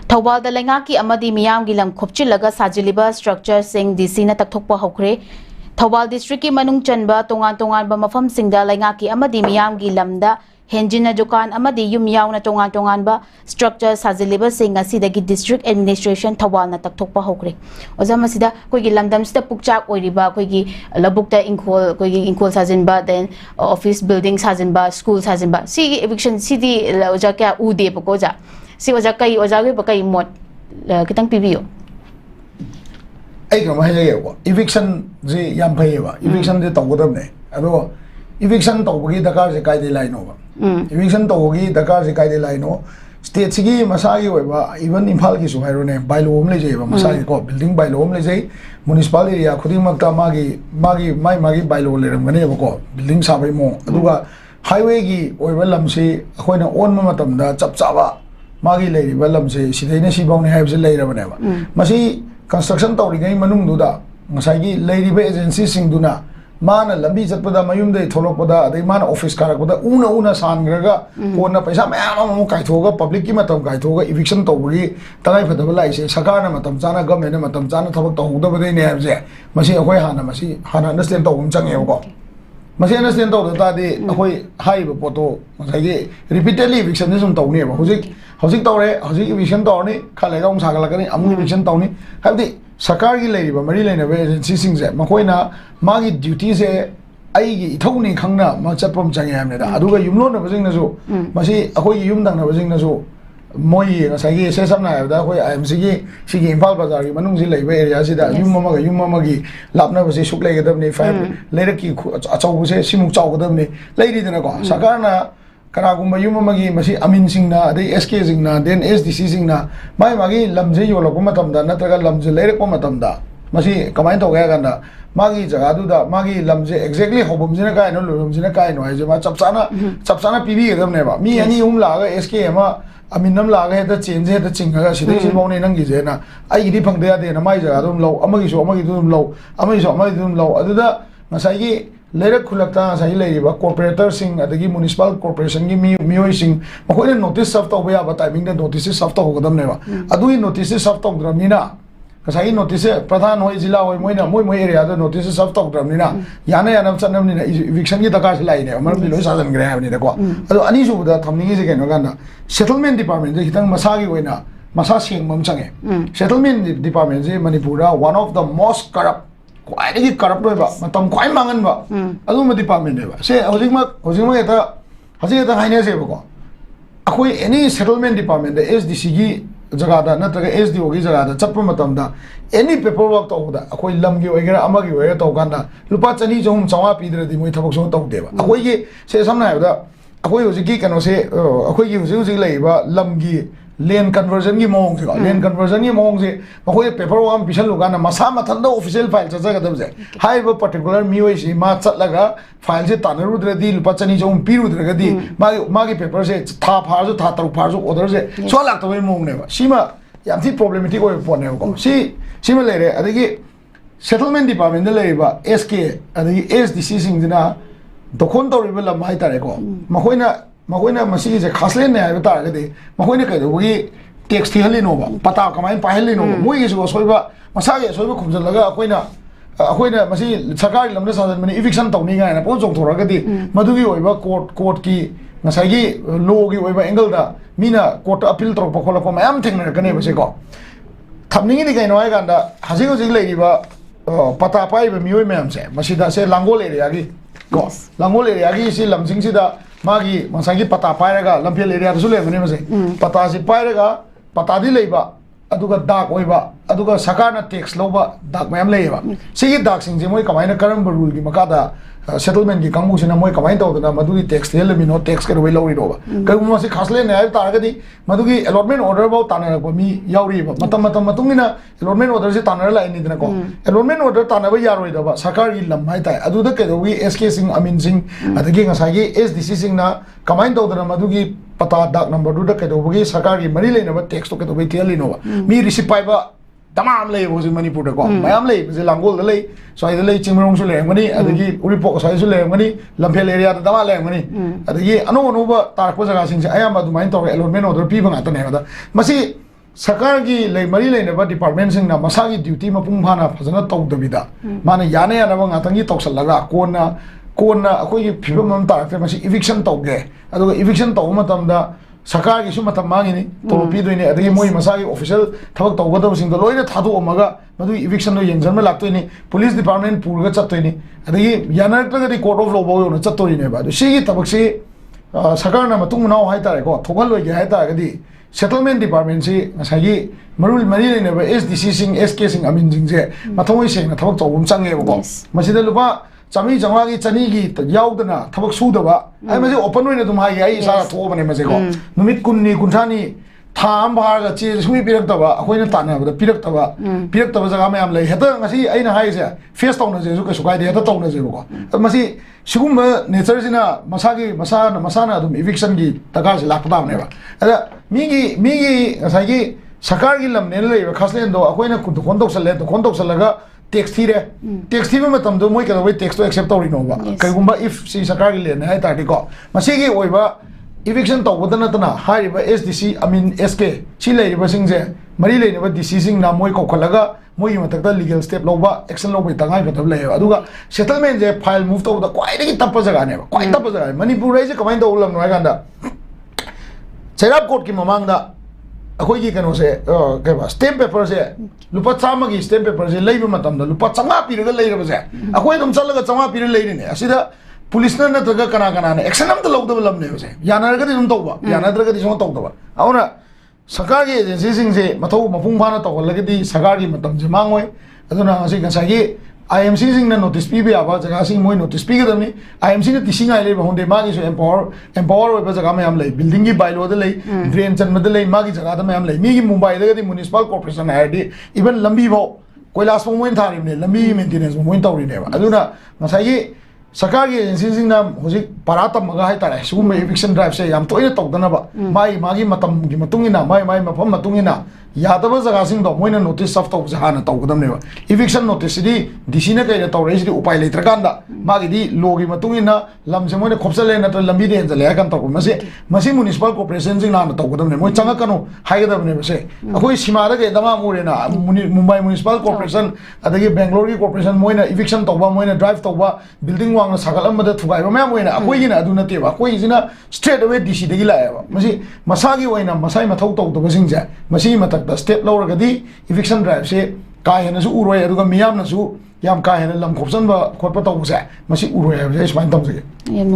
ꯊꯧꯕꯥꯜꯗ ꯂꯩꯉꯥꯛꯀꯤ ꯑꯃꯗꯤ ꯃꯤꯌꯥꯝꯒꯤ ꯂꯝ ꯈꯣꯞꯆꯤꯜꯂꯒ ꯁꯥꯖꯤꯜꯂꯤꯕ ꯁ꯭ꯇꯔꯛꯆꯔꯁꯤꯡ ꯗꯤꯁꯤꯅ ꯇꯛꯊꯣꯛꯄ ꯍꯧꯈ꯭ꯔꯦ꯫ ꯊꯧꯕꯥꯜ ꯗꯤꯁꯇ꯭ꯔꯤꯛꯀꯤ ꯃꯅꯨꯡ ꯆꯟꯕ ꯇꯣꯉꯥꯟ-ꯇꯣꯉꯥꯟꯕ ꯃꯐꯝꯁꯤꯡꯗ ꯂꯩꯉꯥꯛꯀꯤ ꯑꯃꯗꯤ ꯃꯤꯌꯥꯝꯒꯤ ꯂꯝꯗ ꯍꯦꯟꯖꯤꯟꯅ ꯗꯨꯀꯥꯟ ꯑꯃꯗꯤ ꯌꯨꯝ ꯌꯥꯎꯅ ꯇꯣꯉꯥꯟ-ꯇꯣꯉꯥꯟꯕ ꯁ꯭ꯇꯔꯛꯆꯔ ꯁꯥꯖꯤꯜꯂꯤꯕꯁꯤꯡ ꯑꯁꯤꯗꯒꯤ ꯗꯤꯁꯇ꯭ꯔꯤꯛ ꯑꯦꯗꯃꯤꯅꯤꯁꯇ꯭ꯔꯦꯁꯟ ꯊꯧꯕꯥꯜꯅ ꯇꯛꯊꯣꯛꯄ ꯍꯧꯈ꯭ꯔꯦ꯫ ꯑꯣꯖꯥ ꯃꯁꯤꯗ ꯑꯩꯈꯣꯏꯒꯤ ꯂꯝꯗꯝꯁꯤꯗ ꯄꯨꯛꯆꯥꯛ ꯑꯣꯏꯔꯤꯕ ꯑꯩꯈꯣꯏꯒꯤ ꯂꯧꯕꯨꯛꯇ ꯏꯪꯈꯣꯜ ꯁꯥꯖꯤꯟꯕ ꯗꯦꯟ ꯑꯣꯐꯤꯁ ꯕꯤꯜꯗꯤꯡ ꯁꯥꯖꯤꯟꯕ ꯁ꯭ꯀꯨꯜ ꯁꯥꯖꯤꯟꯕ ꯁꯤꯒꯤ eviction ꯁꯤꯗꯤ ꯑꯣꯖꯥ ꯀꯌꯥ ꯎꯗꯦꯕꯀꯣ ꯑꯣꯖꯥ ꯁꯤ ꯑꯣꯖꯥ ꯀꯩ ꯑꯣꯖꯥꯒꯤ ꯑꯣꯏꯕ ꯀꯩ ꯃꯣꯠ kitang pibiyo. Ay kama hayayewa eviction ji yam phayewa eviction ji tawgadamne ado eviction tawbagi dakar je kaide laino ba eviction tawbagi dakar je kaide laino state sigi masagi oiba even imphal ki su hairone bylaw om le jeba masagi ko building bylaw om le jai municipal area khuding makta magi bylaw le ram gane ba ko building sabai mo aduga highway gi oiba lamsi akhoina on ma matam da chap chaba magi leiri ba lamsi sidaina sibawni haibse leirabane ba masi construction tawrigai manung duda ngasai leiri be agency sing duna mana lambi chatpada mayum dei tholokpada adai mana office karakpada una sangraga kona paisa mayam amu kaithoga public ki matam kaithoga eviction tawri tanai phadaba laise sakarna matam chana government na matam chana thabak tawda badai ne habje masi akoi hana understand tawum change ko masi understand tawda ta de akoi hai ba poto ngasai repeatedly eviction ni sum tawni ba hojik tawre hojik eviction tawni khale ga um sagalakani amu eviction tawni habdi sarkar gi leiriba mari leina be agency sing je makoina magi duty se ai gi ithoni khangna ma chapam change hamne da aduga yumlo na bajing na so masi akoi yum dang na bajing na so moi ngasai gi se samna da akoi IMC gi sigi Imphal bazar gi manung ji leiba area si da yum mama gi lapna base suk le gadam ni fa leiraki achau se simuk chau gadam ni leiri dina ko sarkar na Karagumba Yumamagi, Masi Amin Singna, the SK Singna, then SDC Singna, my Magi, Lamze Yolakumatamda, Nataga Lamze Lerekomatamda, Masi Kamaito Gaganda, Magi Jagaduda, Magi Lamze, exactly Hobumzina, no Lumzina, no Ajama, Chapsana PV, never. Me any Umlaga, SKMA, Aminam Laga, the change, the Chinga, she thinks about Nangizena, I eat punk there, then a Maizadum low, Amagidum low, Amazon low, Aduda, Masai. Later Kulakta sai leiba corporator sing adagi municipal corporation gi mioi sing makhoi notice serve tawba ya ba timing da notice serve taw godam neba adui notice serve taw dramina kasai notice pradhan hoi jila hoi moina moi area da notice serve taw dramina yana chanam ni eviction gi dakar lai ne amar bi loi sajan gre ha ni da ko adu ani su da thamni gi ke no ganda settlement department je hitang masagi hoina masa sing mam change settlement department je manipura one of the most corrupt quite corrupt ba matam quite mangan ba adu ma department ba se hojima eta haine se ba ko akoi any settlement department the SDC gi jaga da natraga SDO gi jaga da chappa matam da any paperwork to da akoi lam gi oigera ama gi oigera to ganda lupa chani jom chawa pidra di moi thabak so to de ba akoi gi se samna ha da akoi hoji gi kano se akoi gi hoji lei ba lam gi land conversion gi mong se land conversion gi mong se makoi paperwork bisal lugana masa mathanda official file cha ga dabje hai ba particular mioi si ma chatlaga file se tanaru dradi lupa chani jom piru dragadi magi paper se tha pharju tha taru pharju order se so lak to mong ne ba sima yam thi problematic oi pon ne ko sima lere adagi settlement department de lere ba SK adagi SDC sing dina dokon toriba lam hai tare ko makoina masi je khasle ne ai ta ga de makoina kai do gi tax thi hali no ba pata kamai pa hali no moi gi so soiba masa ge soiba khumjal laga akoina masi sarkari lamna sajan mani eviction tawni ga na pon jong thora ga di madugi oiba court ki ngasai gi law gi oiba angle da mina court appeal tro pa khola ko mayam thengna ka ne ba se ko thamni ni kai no ai ga da haji lei ba pata pai ba mioi mayam se masi da se langol area gi ko langol area gi si lamjing si da magi masagi pata pairaga lampel area su le mane mase pata si pairaga pata di leiba aduga dak oiba aduga sakana tax loba dak mayam leiba sigi dak sing je moi kamaina karam rule gi makada settlement gi kangu sina moi kamain taw na madugi tax le mi no tax ke roi lori roba kai mo se khasle ne ai targa di madugi allotment order ba tanara ko mi yauri ba matam matungina allotment order se tanara la ni dina ko allotment order tanaba yaroi da ba sarkar gi lam hai tai aduda ke dogi SK sing amin sing adagi ngasai gi SDC sing na kamain taw na madugi pata dak number du da ke dogi sarkar gi mari le na ba tax to ke dogi tiali no ba mi receipt pai ba tamam lei ho manipur da ko mayam lei je langol da lei so ai da lei chingmrong su le ngani adagi uripok sai su le ngani lamphel area da dama le ngani adagi anu ba tar ko jaga sing se ayam ba du main to allotment order pi ba ngata ne da masi सरकार की मरी लेने department मसा की duty मपुंग फाना फजना तौदबिदा माने याने यानब ngatangi तौसलगा कोना अखोई फिबम हम तारते मसी इविक्शन तौगे अदुगा इविक्शन तौ मतमदा सरकार की मतम मांगिनी तौपीदोइने अदगी मोई मसा की ऑफिशियल थबक तौगदबसिंग लोइना थादोमगा मदु इविक्शन नो यंजन लाक्तोइनी पुलिस डिपार्टमेंट पुरगा चत्तोइनी अदगी यानरतगदी कोर्ट ऑफ लॉ बावनो चत्तोइने बा सिगी तबकसी सरकार ना मतुंग नाव हाइतारेको थोगल लोइगे हाइतारगदी सेटलमेंट डिपार्टमेंट से नसागी मरुल मरी लेने एसडीसी सिंग एसके सिंग अमीन सिंग से मथोई सेंग थबक तौबम चंगेबको मसिदा लुपा चामी जंगागी चनी की याउदना थबक सुदबा आई मजे ओपन होइने तुम हाई आई सारा थोबने मजेको नुमित कुन्नी कुंथानी थाम भागा चे सुई पिरक्तबा अखोइना तानाबदा पिरक्तबा जगह में लay हेता ngasi aina haise face tawna je ka sukai de heta tawna je ko masi sigum nature sina masana adum eviction gi takar se lakta ne ba ada migi ngasai सरकार की लमने ले खासले दो अखोइना कोंदोक सले तो कोंदोक सलगा टैक्स थी में मतम दो मोय का टैक्स तो एक्सेप्ट तौरी नोबा कईगुंबा इफ सी सरकार की लेने है ताटी को मसीगी ओइबा इविक्शन तौबदा नतना हारिबा एसडीसी अमीन एसके सी लेरिबा सिंगजे मरी लेनिबा डीसी सिंग ना मोय कोखलगा मोय मतकता लीगल स्टेप लोबा एक्शन लोबा तंगाई बतब ले अदुगा सेटलमेंट जे फाइल मूव तौबदा क्वाइदगी तप्पा जगह ने क्वाइ तप्पा जगह मणिपुर राइज कमाइन तौ लम नय गांदा चैराप कोर्ट की ममांगदा अखोई की कनो से केबा स्टैम्प पेपर से लुपा चामा की स्टैम्प पेपर से लेबा मतम द लुपा चामा पीरगा लेरबा से अखोई दम चलगा चामा पीर लेरिने असिदा पुलिस न नत्रगा कना ने एक्शन अम त लौदब लमने से यानरगदी दम तौबा यानरगदी सो तौदबा औना सरकार की एजेंसी सिंग से मथौ मफुंग फाना तौलगदी सरकार की मतम जे मांगोय अदुना असि गसागी IMC सिंग नोटिस पीबे आबा जगह सिंग मोय नोटिस पीगदमनी IMC ने तिसिंग आइले बहोंदे मागी सो एम्पावर ओइबा जगह में हम ले बिल्डिंग की बाइलो दे ले ड्रेन चन में ले मागी जगह द में हम ले मीगी मुंबई दगदी म्युनिसिपल कॉर्पोरेशन आईडी इवन लंबी भो कोइलास मो मोइन थारिबने लंबी मेंटेनेंस मो मोइन तौरिनेबा अदुना मसाई सरकार की एजेंसी सिंग ना होजिक परातम मगा हाय तारे सुम एविक्शन ड्राइव से याम तोइने तौदनबा मागी मतम की मतुंगिना माई मफम मतुंगिना यादव जगह सिंह दो मोइना नोटिस ऑफ तौ जहाना तौगदमनेबा इविक्शन नोटिस सिदी डीसी ने कई तौरेसिदी उपाय लेत्रकांदा मागिदी लोगी मतुंगिना लमसे मोइना खोपसले नत्र लंबी दे जले हाकन तौ मसी म्युनिसिपल कॉर्पोरेशन सिंग ना तौगदमने मोइ चंगकनो हाइगदमने बसे अखोई सीमा दगे दमा मुरेना मुंबई म्युनिसिपल कॉर्पोरेशन अदगी बेंगलोर की कॉर्पोरेशन मोइना इविक्शन तौबा मोइना ड्राइव तौबा बिल्डिंग वांगना सागलमदा थुगाइबा मैम मोइना अखोइगिना अदु नतेबा अखोइजिना स्ट्रेट अवे डीसी दगी लाएबा मसी मसागी ओइना मसाई मथौ तौदबसिंग जे मसी मतक स्टेप लौरगदी इविक्शन ड्राइव से का हेनसु उरोय अदुगा मियामनसु याम का हेन लम खोपसन खोप तौबसे मसी उरोय है सुमाइन तौजे